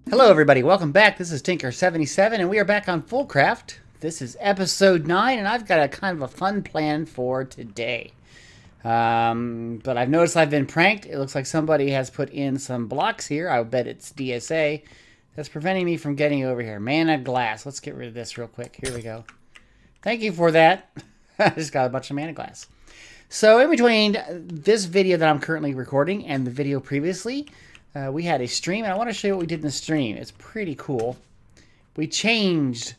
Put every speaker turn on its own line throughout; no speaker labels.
Hello everybody, welcome back. This is Tinker77 and we are back on FoolCraft. This is episode 9 and I've got a kind of a fun plan for today. But I've noticed I've been pranked. It looks like somebody has put in some blocks here. I bet it's DSA. That's preventing me from getting over here. Mana glass. Let's get rid of this real quick. Here we go. Thank you for that. I just got a bunch of mana glass. So in between this video that I'm currently recording and the video previously, we had a stream, and I want to show you what we did in the stream. It's pretty cool. We changed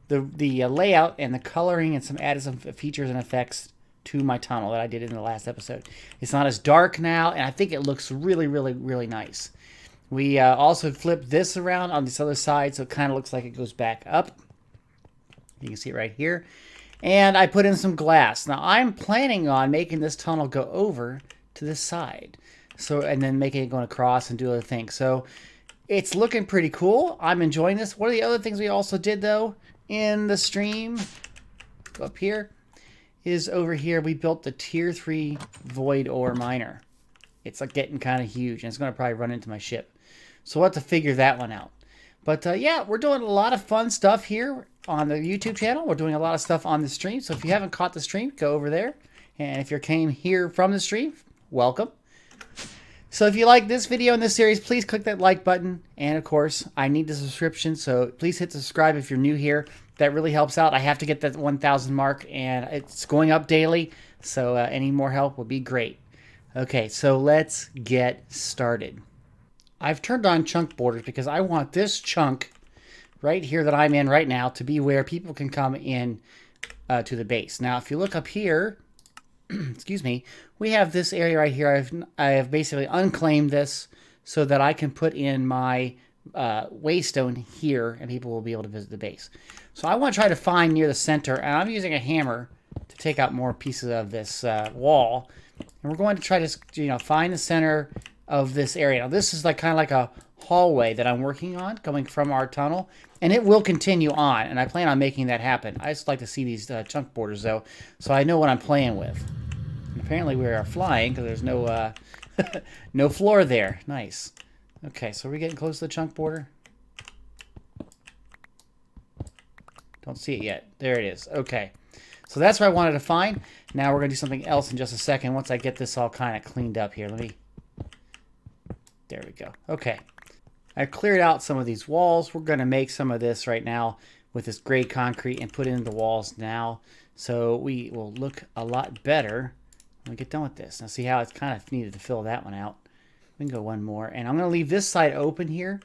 the layout and the coloring and added some features and effects to my tunnel that I did in the last episode. It's not as dark now, and I think it looks really nice. We also flipped this around on this other side, so it kind of looks like it goes back up. You can see it right here. And I put in some glass. Now, I'm planning on making this tunnel go over to this side. So, and then making it going across and do other things. So, it's looking pretty cool. I'm enjoying this. One of the other things we also did, though, in the stream, go up here, is over here we built the Tier 3 Void Ore Miner. It's like getting kind of huge, and it's going to probably run into my ship. So, we'll have to figure that one out. But, yeah, we're doing a lot of fun stuff here on the YouTube channel. We're doing a lot of stuff on the stream. So, if you haven't caught the stream, go over there. And if you came here from the stream, welcome. So if you like this video in this series, please click that like button. And of course, I need the subscription, so please hit subscribe if you're new here. That really helps out. I have to get that 1,000 mark, and it's going up daily, so any more help would be great. Okay, so let's get started. I've turned on chunk borders because I want this chunk right here that I'm in right now to be where people can come in to the base. Now, if you look up here, excuse me, we have this area right here. I have basically unclaimed this so that I can put in my Waystone here and people will be able to visit the base. So I want to try to find near the center, and I'm using a hammer to take out more pieces of this wall. And we're going to try to, find the center of this area. Now this is like kind of like a hallway that I'm working on coming from our tunnel, and it will continue on, and I plan on making that happen. I just like to see these chunk borders though, so I know what I'm playing with. And apparently we are flying because there's no no floor there. Nice. Okay, so we're getting close to the chunk border. Don't see it yet. There it is. Okay, so that's what I wanted to find. Now we're gonna do something else in just a second once I get this all kind of cleaned up here. There we go. Okay. I've cleared out some of these walls. We're going to make some of this right now with this gray concrete and put it in the walls now. So we will look a lot better when we get done with this. Now see how it's kind of needed to fill that one out. We can go one more. And I'm going to leave this side open here,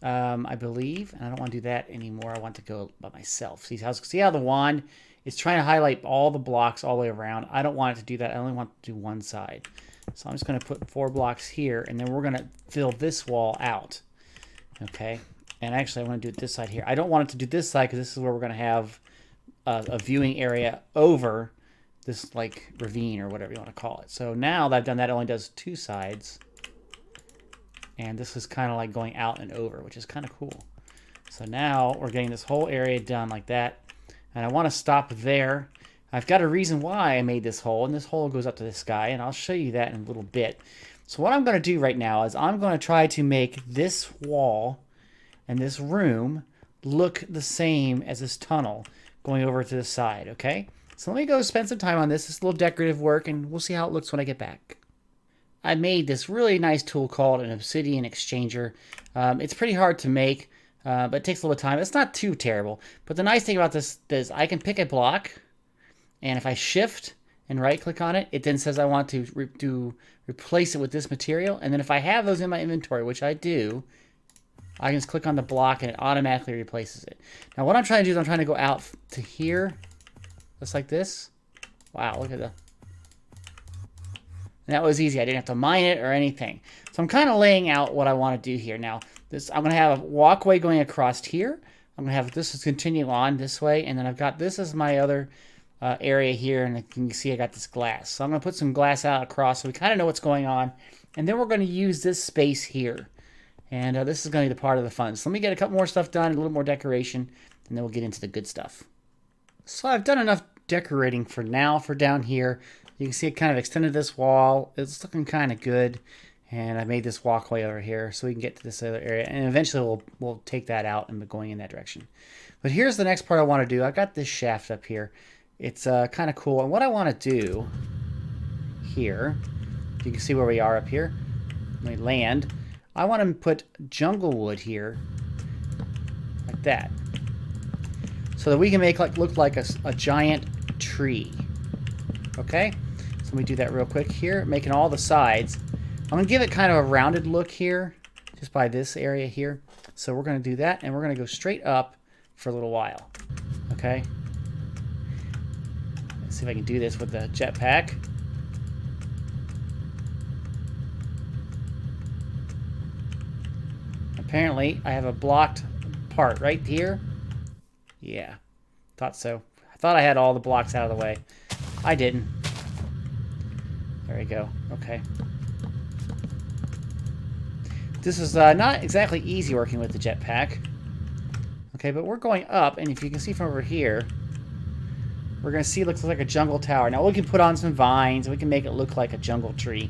I believe. And I don't want to do that anymore. I want to go by myself. See how the wand is trying to highlight all the blocks all the way around. I don't want it to do that. I only want to do one side. So I'm just going to put 4 blocks here, and then we're going to fill this wall out. Okay, and actually I want to do it this side here. I don't want it to do this side because this is where we're going to have a viewing area over this like ravine or whatever you want to call it. So now that I've done that, it only does 2 sides. And this is kind of like going out and over, which is kind of cool. So now we're getting this whole area done like that. And I want to stop there. I've got a reason why I made this hole, and this hole goes up to this guy, and I'll show you that in a little bit. So what I'm going to do right now is I'm going to try to make this wall and this room look the same as this tunnel going over to the side, okay? So let me go spend some time on this. This little decorative work, and we'll see how it looks when I get back. I made this really nice tool called an obsidian exchanger. It's pretty hard to make, but it takes a little time. It's not too terrible. But the nice thing about this is I can pick a block, and if I shift and right-click on it, it then says I want to replace it with this material. And then if I have those in my inventory, which I do, I can just click on the block and it automatically replaces it. Now what I'm trying to do is I'm trying to go out to here, just like this. Wow, look at that. And that was easy. I didn't have to mine it or anything. So I'm kind of laying out what I want to do here. Now, I'm going to have a walkway going across here. I'm going to have this continue on this way, and then I've got this as my other area here, and you can see I got this glass. So I'm going to put some glass out across so we kind of know what's going on. And then we're going to use this space here. And this is going to be the part of the fun. So let me get a couple more stuff done, a little more decoration, and then we'll get into the good stuff. So I've done enough decorating for now for down here. You can see it kind of extended this wall. It's looking kind of good. And I made this walkway over here so we can get to this other area. And eventually we'll take that out and be going in that direction. But here's the next part I want to do. I've got this shaft up here. It's kind of cool. And what I want to do here, you can see where we are up here. We land. I want to put jungle wood here, like that, so that we can make look like a giant tree. Okay, so let me do that real quick here, making all the sides. I'm gonna give it kind of a rounded look here, just by this area here. So we're gonna do that, and we're gonna go straight up for a little while. Okay. Let's see if I can do this with the jetpack. Apparently, I have a blocked part right here. Yeah, thought so. I thought I had all the blocks out of the way. I didn't. There we go. Okay. This is not exactly easy working with the jetpack. Okay, but we're going up, and if you can see from over here, we're going to see it looks like a jungle tower. Now, we can put on some vines, and we can make it look like a jungle tree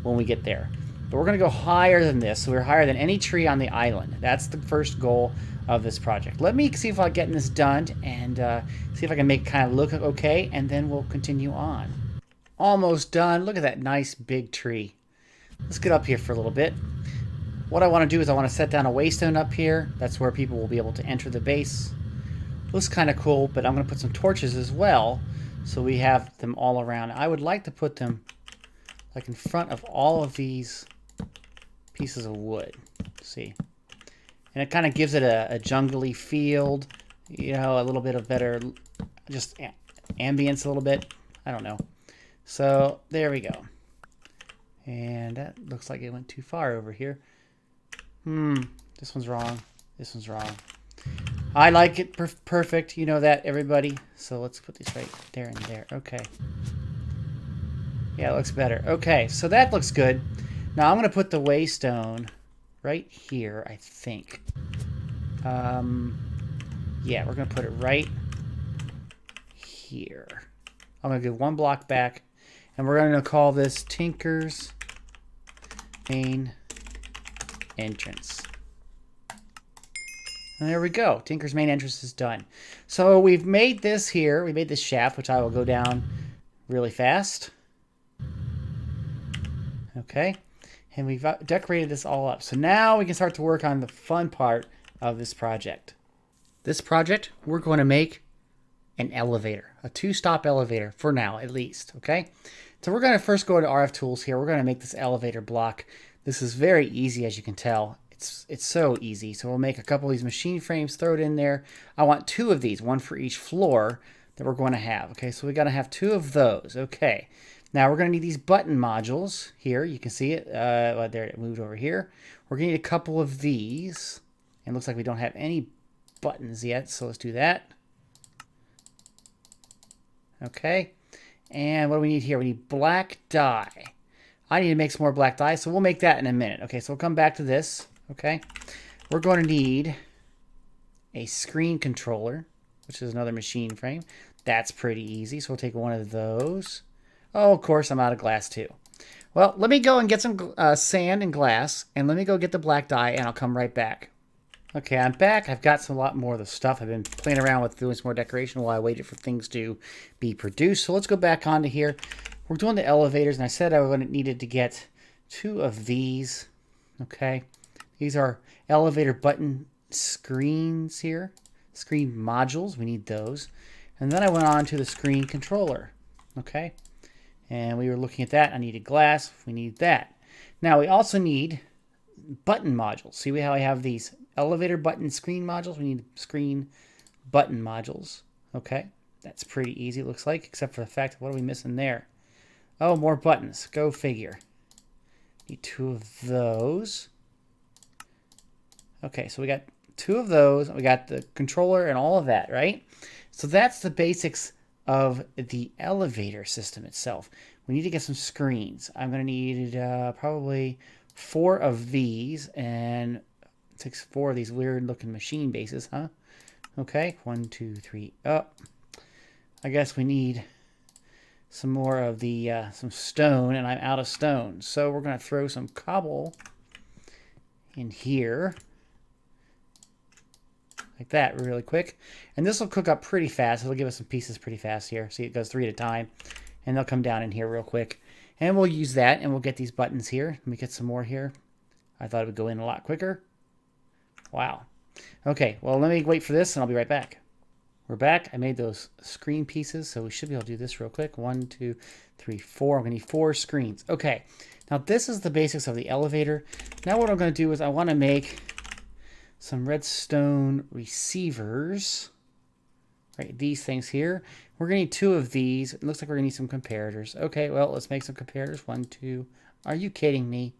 when we get there. But we're going to go higher than this, so we're higher than any tree on the island. That's the first goal of this project. Let me see if I'm getting this done, and see if I can make it kind of look okay, and then we'll continue on. Almost done. Look at that nice big tree. Let's get up here for a little bit. What I want to do is I want to set down a waystone up here. That's where people will be able to enter the base. Looks kind of cool, but I'm going to put some torches as well, so we have them all around. I would like to put them like in front of all of these pieces of wood. See, and it kind of gives it a jungly feel, you know, a little bit of better, just ambience a little bit. I don't know. So there we go. And that looks like it went too far over here. This one's wrong. This one's wrong. I like it perfect. You know that, everybody. So let's put these right there and there. Okay. Yeah, it looks better. Okay, so that looks good. Now I'm going to put the waystone right here, I think. Yeah, we're going to put it right here. I'm going to go one block back, and we're going to call this Tinker's main entrance. And there we go. Tinker's main entrance is done. So we've made this here. We made this shaft, which I will go down really fast. Okay. And we've decorated this all up. So now we can start to work on the fun part of this project. This project, we're going to make an elevator. A two-stop elevator, for now at least. Okay. So we're going to first go to RF Tools here. We're going to make this elevator block. This is very easy, as you can tell. It's so easy. So we'll make a couple of these machine frames, throw it in there. I want two of these, one for each floor that we're going to have. Okay, so we got to have two of those. Okay. Now we're going to need these button modules here. You can see it. There, it moved over here. We're going to need a couple of these. And it looks like we don't have any buttons yet, so let's do that. Okay. And what do we need here? We need black dye. I need to make some more black dye, so we'll make that in a minute. Okay, so we'll come back to this. Okay. We're going to need a screen controller, which is another machine frame. That's pretty easy, so we'll take one of those. Oh, of course, I'm out of glass too. Well, let me go and get some sand and glass, and let me go get the black dye, and I'll come right back. Okay, I'm back. I've got a lot more of the stuff. I've been playing around with doing some more decoration while I waited for things to be produced. So let's go back onto here. We're doing the elevators, and I said I needed to get two of these. Okay, these are elevator button screens here. Screen modules, we need those. And then I went on to the screen controller. Okay. And we were looking at that. I needed glass. We need that. Now we also need button modules. See how I have these elevator button screen modules? We need screen button modules. Okay. That's pretty easy, it looks like, except for the fact, what are we missing there? Oh, more buttons. Go figure. Need two of those. Okay, so we got two of those. We got the controller and all of that, right? So that's the basics of the elevator system itself. We need to get some screens. I'm going to need probably 4 of these, and it takes 4 of these weird looking machine bases, huh? Okay, 1, 2, 3, up. I guess we need some more of the some stone, and I'm out of stone. So we're going to throw some cobble in here. Like that, really quick. And this will cook up pretty fast. It'll give us some pieces pretty fast here. See, it goes 3 at a time. And they'll come down in here real quick. And we'll use that, and we'll get these buttons here. Let me get some more here. I thought it would go in a lot quicker. Wow. Okay, well, let me wait for this, and I'll be right back. We're back. I made those screen pieces, so we should be able to do this real quick. 1, 2, 3, 4. I'm going to need 4 screens. Okay, now this is the basics of the elevator. Now what I'm going to do is I want to make some redstone receivers. Right, these things here. We're going to need 2 of these. It looks like we're going to need some comparators. Okay, well, let's make some comparators. 1, 2. Are you kidding me?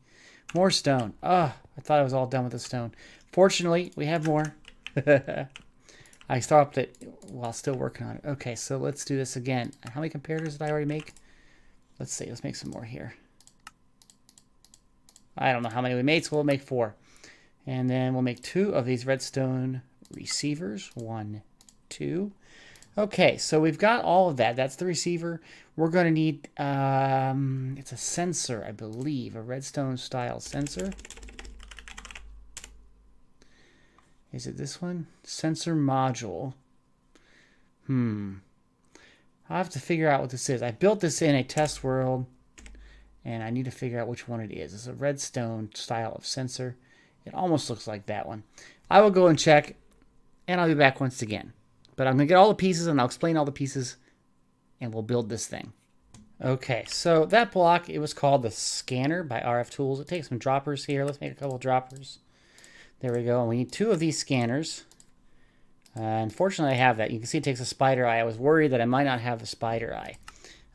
More stone. Oh, I thought I was all done with the stone. Fortunately, we have more. I stopped it while still working on it. Okay, so let's do this again. How many comparators did I already make? Let's see. Let's make some more here. I don't know how many we made, so we'll make 4. And then we'll make 2 of these redstone receivers. 1, 2. Okay, so we've got all of that. That's the receiver. We're going to need, it's a sensor, I believe, a redstone style sensor. Is it this one? Sensor module. I'll have to figure out what this is. I built this in a test world, and I need to figure out which one it is. It's a redstone style of sensor. It almost looks like that one. I will go and check, and I'll be back once again. But I'm going to get all the pieces, and I'll explain all the pieces, and we'll build this thing. Okay, so that block, it was called the scanner by RF Tools. It takes some droppers here. Let's make a couple of droppers. There we go. And we need 2 of these scanners. Unfortunately, I have that. You can see it takes a spider eye. I was worried that I might not have a spider eye.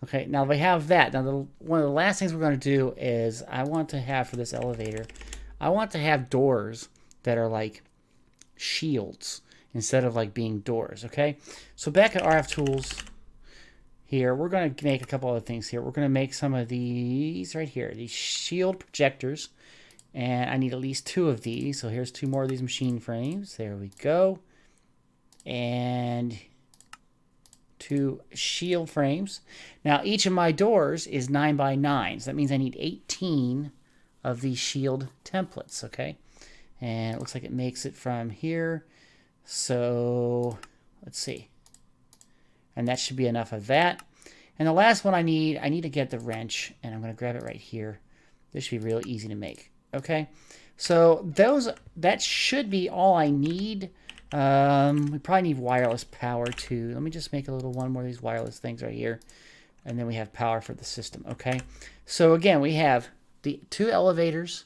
Okay, now we have that. Now, one of the last things we're going to do is I want to have for this elevator, I want to have doors that are like shields instead of like being doors, okay? So back at RF Tools here, we're going to make a couple other things here. We're going to make some of these right here, these shield projectors. And I need at least 2 of these. So here's 2 more of these machine frames. There we go. And 2 shield frames. Now each of my doors is 9 by 9. So that means I need 18 of these shield templates, okay? And it looks like it makes it from here. So let's see. And that should be enough of that. And the last one I need to get the wrench, and I'm going to grab it right here. This should be real easy to make. Okay, so that should be all I need. We probably need wireless power too. Let me just make a little one more of these wireless things right here, and then we have power for the system. Okay, so again, we have the 2 elevators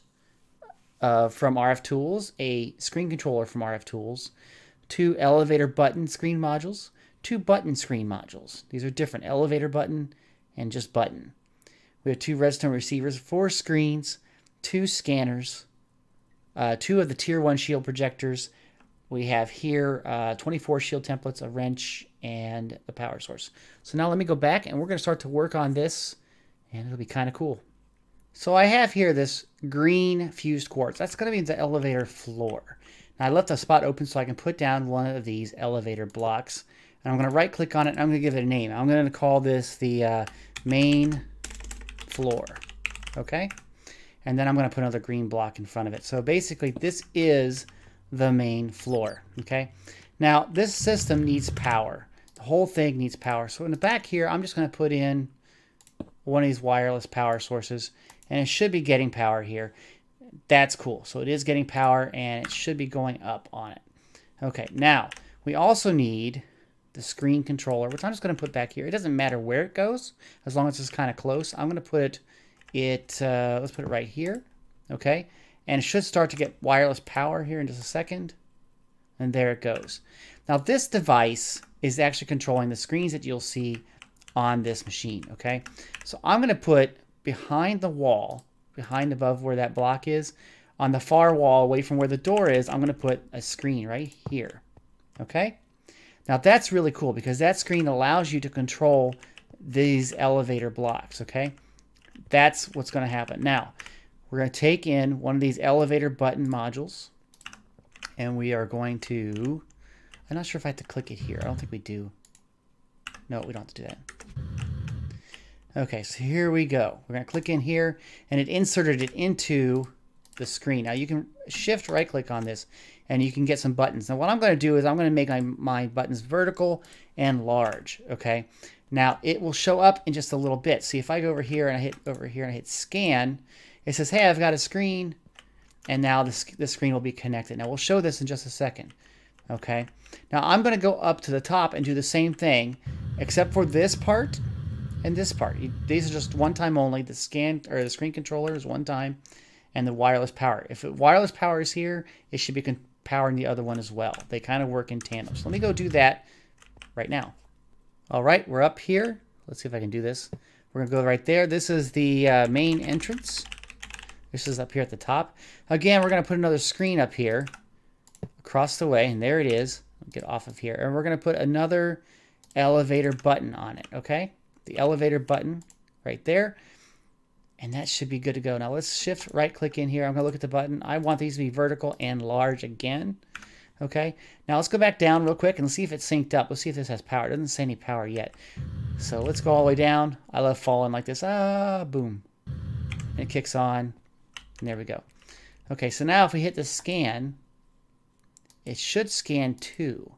from RF Tools, a screen controller from RF Tools, 2 elevator button screen modules, 2 button screen modules. These are different, elevator button and just button. We have 2 redstone receivers, 4 screens, 2 scanners, 2 of the tier 1 shield projectors. We have here 24 shield templates, a wrench, and a power source. So now let me go back, and we're going to start to work on this, and it'll be kind of cool. So I have here this green fused quartz. That's going to be the elevator floor. Now I left a spot open so I can put down one of these elevator blocks. And I'm going to right click on it, and I'm going to give it a name. I'm going to call this the main floor. Okay? And then I'm going to put another green block in front of it. So basically, this is the main floor. Okay. Now, this system needs power. The whole thing needs power. So in the back here, I'm just going to put in one of these wireless power sources. And it should be getting power here. That's cool. So it is getting power, and it should be going up on it. Okay. Now, we also need the screen controller, which I'm just going to put back here. It doesn't matter where it goes, as long as it's kind of close. I'm going to put let's put it right here, okay? And it should start to get wireless power here in just a second. And there it goes. Now this device is actually controlling the screens that you'll see on this machine, okay? So I'm going to put behind the wall, behind above where that block is, on the far wall away from where the door is, I'm going to put a screen right here, okay? Now that's really cool because that screen allows you to control these elevator blocks, okay? That's what's going to happen. Now, we're going to take in one of these elevator button modules, and we are going to, I'm not sure if I have to click it here. I don't think we do. No, we don't have to do that. Okay, so here we go. We're going to click in here, and it inserted it into the screen. Now you can shift right click on this, and you can get some buttons. Now what I'm going to do is I'm going to make my buttons vertical and large. Okay, now it will show up in just a little bit. See, if I go over here and I hit over here and I hit scan, it says, hey, I've got a screen, and now the screen will be connected. Now we'll show this in just a second. Okay, now I'm going to go up to the top and do the same thing, except for this part and this part. These are just one time only. The scan or the screen controller is one time, and the wireless power. If wireless power is here, it should be powering the other one as well. They kind of work in tandem. So let me go do that right now. All right, we're up here. Let's see if I can do this. We're gonna go right there. This is the main entrance. This is up here at the top. Again, we're gonna put another screen up here across the way, and there it is. I'll get off of here, and we're gonna put another elevator button on it. Okay, the elevator button right there. And that should be good to go. Now let's shift right click in here. I'm going to look at the button. I want these to be vertical and large again. Okay. Now let's go back down real quick and see if it's synced up. Let's see if this has power. It doesn't say any power yet. So let's go all the way down. I love falling like this. Boom. And it kicks on. And there we go. Okay. So now if we hit the scan, it should scan too.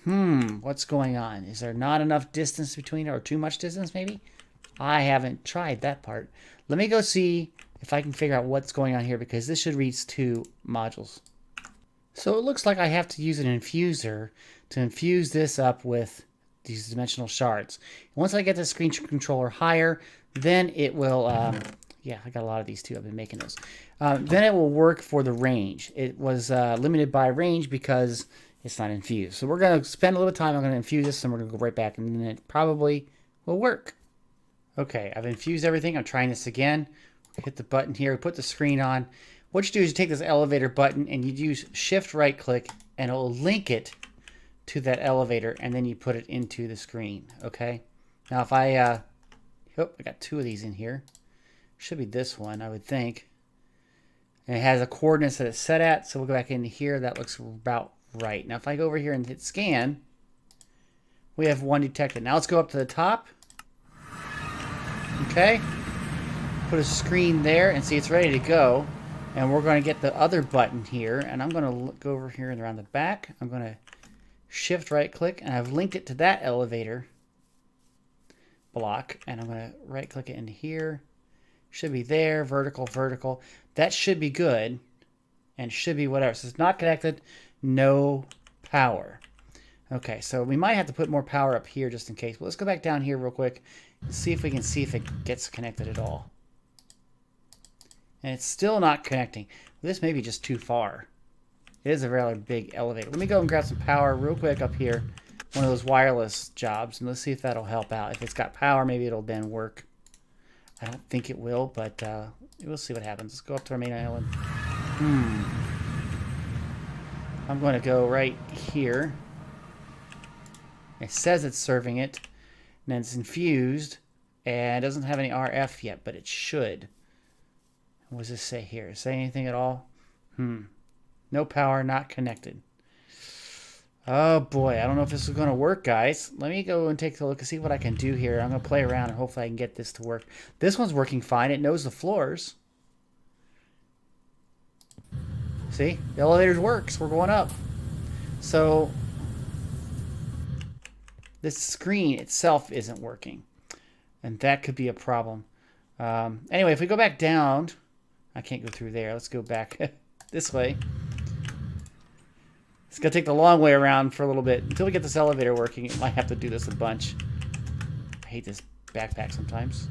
What's going on? Is there not enough distance between it, or too much distance maybe? I haven't tried that part. Let me go see if I can figure out what's going on here, because this should reach 2 modules. So it looks like I have to use an infuser to infuse this up with these dimensional shards. Once I get the screen controller higher, then it will, yeah, I got a lot of these too. I've been making those. Then it will work for the range. It was limited by range because it's not infused. So we're going to spend a little time. I'm going to infuse this, and we're going to go right back, and then it probably will work. Okay, I've infused everything. I'm trying this again. Hit the button here, put the screen on. What you do is you take this elevator button and you use shift right click, and it will link it to that elevator, and then you put it into the screen. Okay, now if I got 2 of these in here. Should be this one, I would think. And it has a coordinates that it's set at, so we'll go back into here. That looks about right. Now if I go over here and hit scan, we have 1 detected. Now let's go up to the top. Okay, put a screen there and see it's ready to go. And we're going to get the other button here, and I'm going to go over here and around the back. I'm going to shift right click, and I've linked it to that elevator block, and I'm going to right click it into here. Should be there, vertical, vertical. That should be good, and should be whatever. So it's not connected, no power. Okay, so we might have to put more power up here just in case. But let's go back down here real quick. See if we can see if it gets connected at all. And it's still not connecting. This may be just too far. It is a rather big elevator. Let me go and grab some power real quick up here. One of those wireless jobs. And let's see if that'll help out. If it's got power, maybe it'll then work. I don't think it will, but we'll see what happens. Let's go up to our main island. I'm going to go right here. It says it's serving it. And then it's infused, and it doesn't have any RF yet, but it should. What does this say here? Does it say anything at all? No power, not connected. Oh boy, I don't know if this is going to work, guys. Let me go and take a look and see what I can do here. I'm going to play around, and hopefully I can get this to work. This one's working fine. It knows the floors. See? The elevator works. We're going up. So this screen itself isn't working, and that could be a problem. Anyway, if we go back down, I can't go through there. Let's go back this way. It's going to take the long way around for a little bit. Until we get this elevator working, it might have to do this a bunch. I hate this backpack sometimes.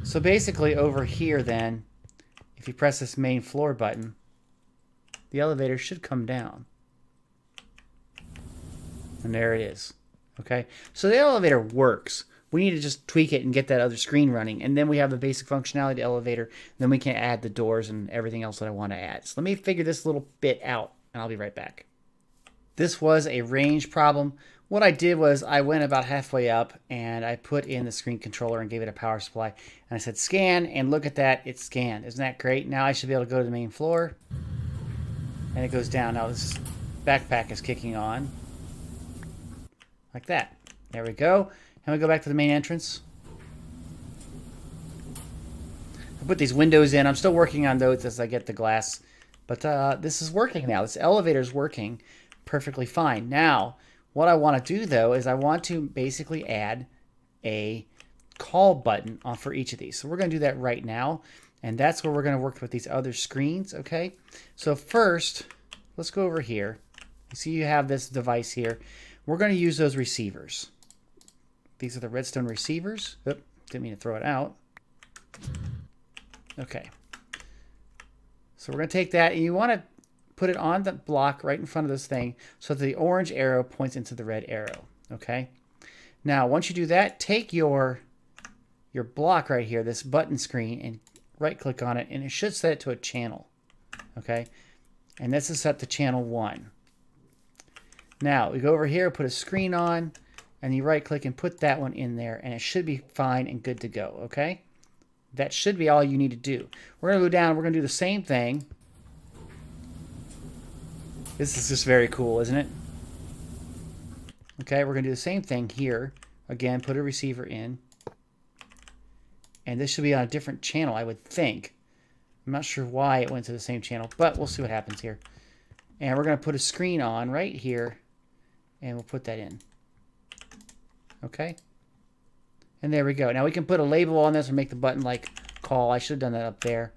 So basically over here then, if you press this main floor button, the elevator should come down. And there it is. Okay, so the elevator works. We need to just tweak it and get that other screen running. And then we have the basic functionality of the elevator. Then we can add the doors and everything else that I want to add. So let me figure this little bit out, and I'll be right back. This was a range problem. What I did was I went about halfway up, and I put in the screen controller and gave it a power supply. And I said, scan, and look at that, it's scanned. Isn't that great? Now I should be able to go to the main floor. And it goes down. Now this backpack is kicking on. Like that. There we go. And we go back to the main entrance. I put these windows in. I'm still working on those as I get the glass. But this is working now. This elevator is working perfectly fine. Now, what I want to do, though, is I want to basically add a call button on for each of these. So we're going to do that right now. And that's where we're going to work with these other screens, okay? So first, let's go over here. You see you have this device here. We're going to use those receivers. These are the redstone receivers. Oop, didn't mean to throw it out. Okay. So we're going to take that, and you want to put it on the block right in front of this thing so that the orange arrow points into the red arrow, okay? Now, once you do that, take your block right here, this button screen, and right-click on it, and it should set it to a channel, okay? And this is set to channel 1. Now, we go over here, put a screen on, and you right-click and put that one in there, and it should be fine and good to go, okay? That should be all you need to do. We're going to go down, we're going to do the same thing. This is just very cool, isn't it? Okay, we're going to do the same thing here. Again, put a receiver in. And this should be on a different channel, I would think. I'm not sure why it went to the same channel, but we'll see what happens here. And we're going to put a screen on right here, and we'll put that in. Okay? And there we go. Now we can put a label on this and make the button like call. I should have done that up there.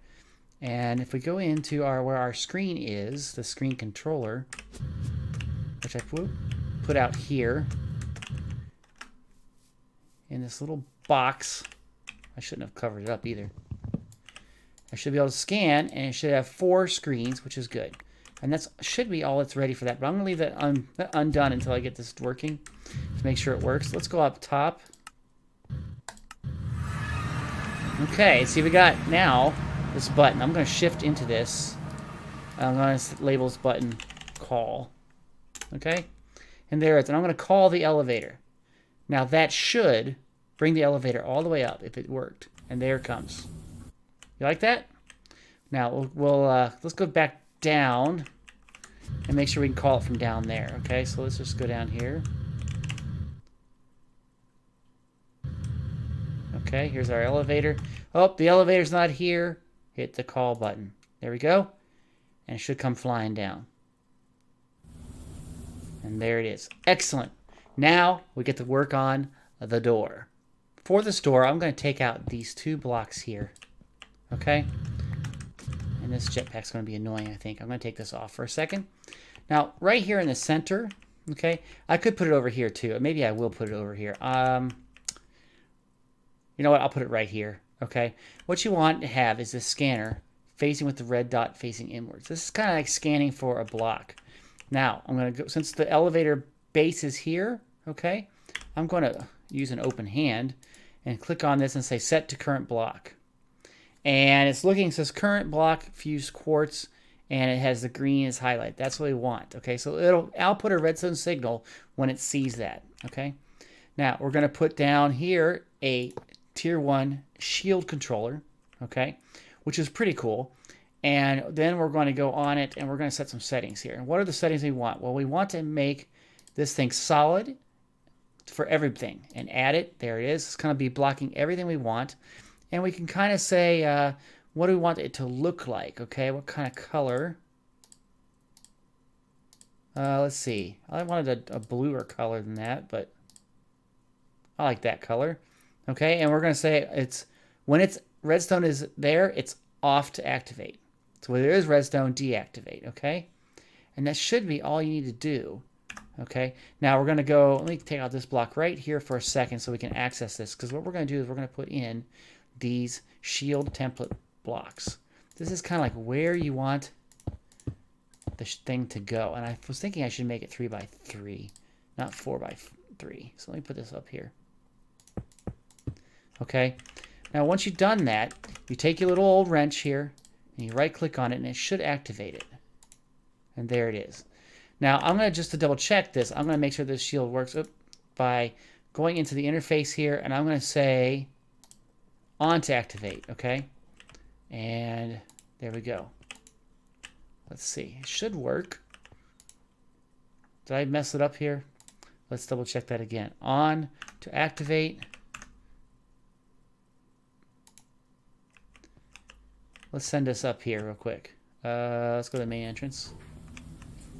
And if we go into where our screen is, the screen controller, which I put out here in this little box. I shouldn't have covered it up either. I should be able to scan, and it should have 4 screens, which is good. And that should be all that's ready for that. But I'm going to leave that undone until I get this working to make sure it works. Let's go up top. Okay, see, we got now this button. I'm going to shift into this. I'm going to label this button call. Okay? And there it is. And I'm going to call the elevator. Now that should bring the elevator all the way up if it worked. And there it comes. You like that? Now let's go back down and make sure we can call it from down there. Okay, so let's just go down here. Okay, here's our elevator. Oh, the elevator's not here. Hit the call button. There we go. And it should come flying down. And there it is. Excellent. Now we get to work on the door. For this door, I'm going to take out these 2 blocks here. Okay? And this jetpack's going to be annoying, I think. I'm going to take this off for a second. Now, right here in the center, okay, I could put it over here too. Maybe I will put it over here. You know what? I'll put it right here. Okay? What you want to have is this scanner facing with the red dot facing inwards. This is kind of like scanning for a block. Now, I'm going to go, since the elevator base is here, okay, I'm going to use an open hand and click on this and say set to current block. And it's looking, it says current block fused quartz, and it has the green as highlight. That's what we want. Okay, so it'll output a redstone signal when it sees that. Okay, now we're going to put down here a tier 1 shield controller, okay, which is pretty cool. And then we're going to go on it and we're going to set some settings here. And what are the settings we want? Well, we want to make this thing solid for everything and add it. There it is. It's going to be blocking everything we want. And we can kind of say, what do we want it to look like? Okay, what kind of color? Let's see. I wanted a bluer color than that, but I like that color. Okay, and we're going to say when redstone is there, it's off to activate. So when there is redstone, deactivate, okay? And that should be all you need to do, okay? Now we're going to go, let me take out this block right here for a second so we can access this, because what we're going to do is we're going to put in these shield template blocks. This is kind of like where you want the thing to go. And I was thinking I should make it 3 by 3, not 4 by 3. So let me put this up here. Okay. Now once you've done that, you take your little old wrench here and you right click on it and it should activate it. And there it is. Now I'm going to just to double check this, I'm going to make sure this shield works by going into the interface here, and I'm going to say on to activate, okay? And there we go. Let's see. It should work. Did I mess it up here? Let's double check that again. On to activate. Let's send this up here real quick. Let's go to the main entrance.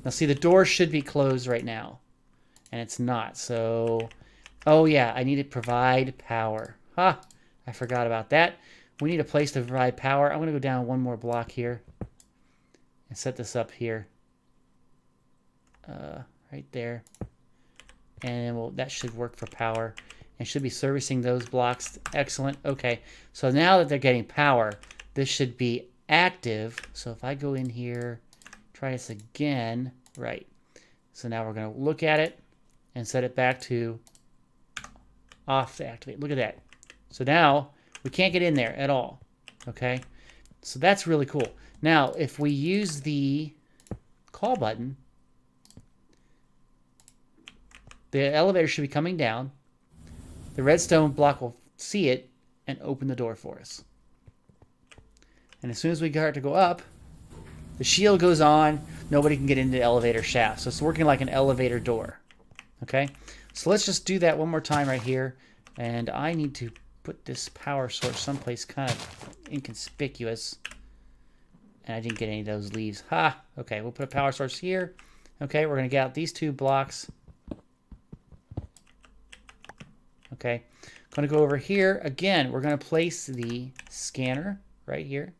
Now see, the door should be closed right now. And it's not. So, oh yeah, I need to provide power. Ha! I forgot about that. We need a place to provide power. I'm going to go down one more block here. And set this up here. Right there. And that should work for power. And should be servicing those blocks. Excellent. Okay. So now that they're getting power, this should be active. So if I go in here, try this again. Right. So now we're going to look at it and set it back to off to activate. Look at that. So now we can't get in there at all. Okay. So that's really cool. Now, if we use the call button, the elevator should be coming down. The redstone block will see it and open the door for us. And as soon as we start to go up, the shield goes on. Nobody can get into the elevator shaft. So it's working like an elevator door. Okay? So let's just do that one more time right here. And I need to put this power source someplace kind of inconspicuous. And I didn't get any of those leaves. Ha! Okay, we'll put a power source here. Okay, we're going to get out these two blocks. Okay, going to go over here. Again, we're going to place the scanner right here.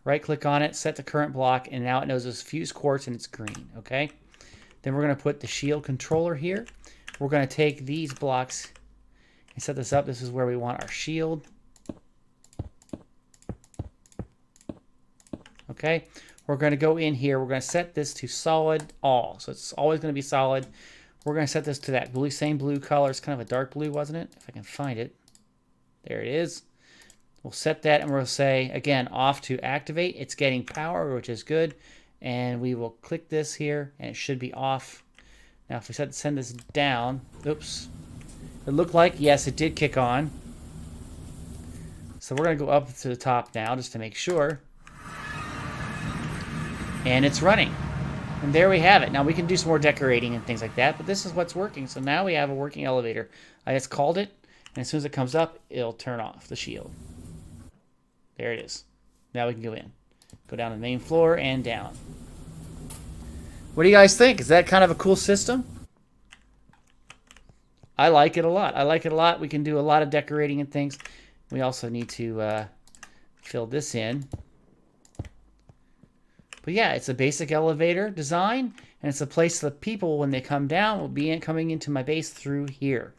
Right-click on it, set the current block, and now it knows it's fused quartz and it's green. Okay, then we're going to put the shield controller here. We're going to take these blocks and set this up. This is where we want our shield. Okay, we're going to go in here. We're going to set this to solid all. So it's always going to be solid. We're going to set this to that blue, same blue color. It's kind of a dark blue, wasn't it? If I can find it. There it is. We'll set that and we'll say, again, off to activate. It's getting power, which is good. And we will click this here and it should be off. Now, if we send this down, oops. It looked like, yes, it did kick on. So we're going to go up to the top now just to make sure. And it's running. And there we have it. Now we can do some more decorating and things like that, but this is what's working. So now we have a working elevator. I just called it, and as soon as it comes up, it'll turn off the shield. There it is. Now we can go in. Go down to the main floor and down. What do you guys think? Is that kind of a cool system? I like it a lot. I like it a lot. We can do a lot of decorating and things. We also need to fill this in. But yeah, it's a basic elevator design, and it's a place that people, when they come down, will be coming into my base through here.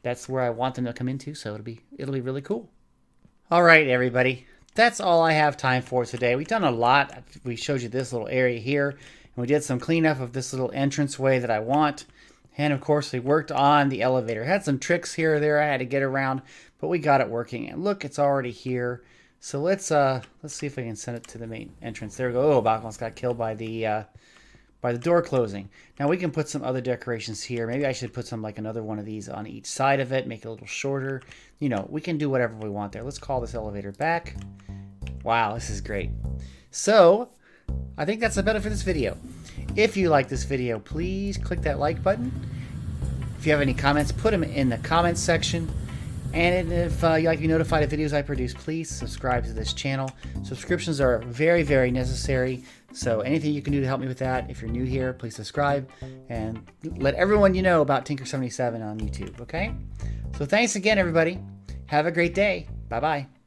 That's where I want them to come into, so it'll be really cool. All right, everybody. That's all I have time for today. We've done a lot. We showed you this little area here, and we did some cleanup of this little entranceway that I want. And of course, we worked on the elevator. Had some tricks here or there I had to get around, but we got it working. And look, it's already here. So let's see if I can send it to the main entrance. There we go. Oh, Bach almost got killed by the door closing. Now we can put some other decorations here. Maybe I should put some like another one of these on each side of it, make it a little shorter. You know, we can do whatever we want there. Let's call this elevator back. Wow, this is great. So I think that's about it for this video. If you like this video, please click that like button. If you have any comments, put them in the comments section. And if you like to be notified of videos I produce, please subscribe to this channel. Subscriptions are very necessary. So anything you can do to help me with that. If you're new here, please subscribe. And let everyone you know about Tinker77 on YouTube, okay? So thanks again, everybody. Have a great day. Bye-bye.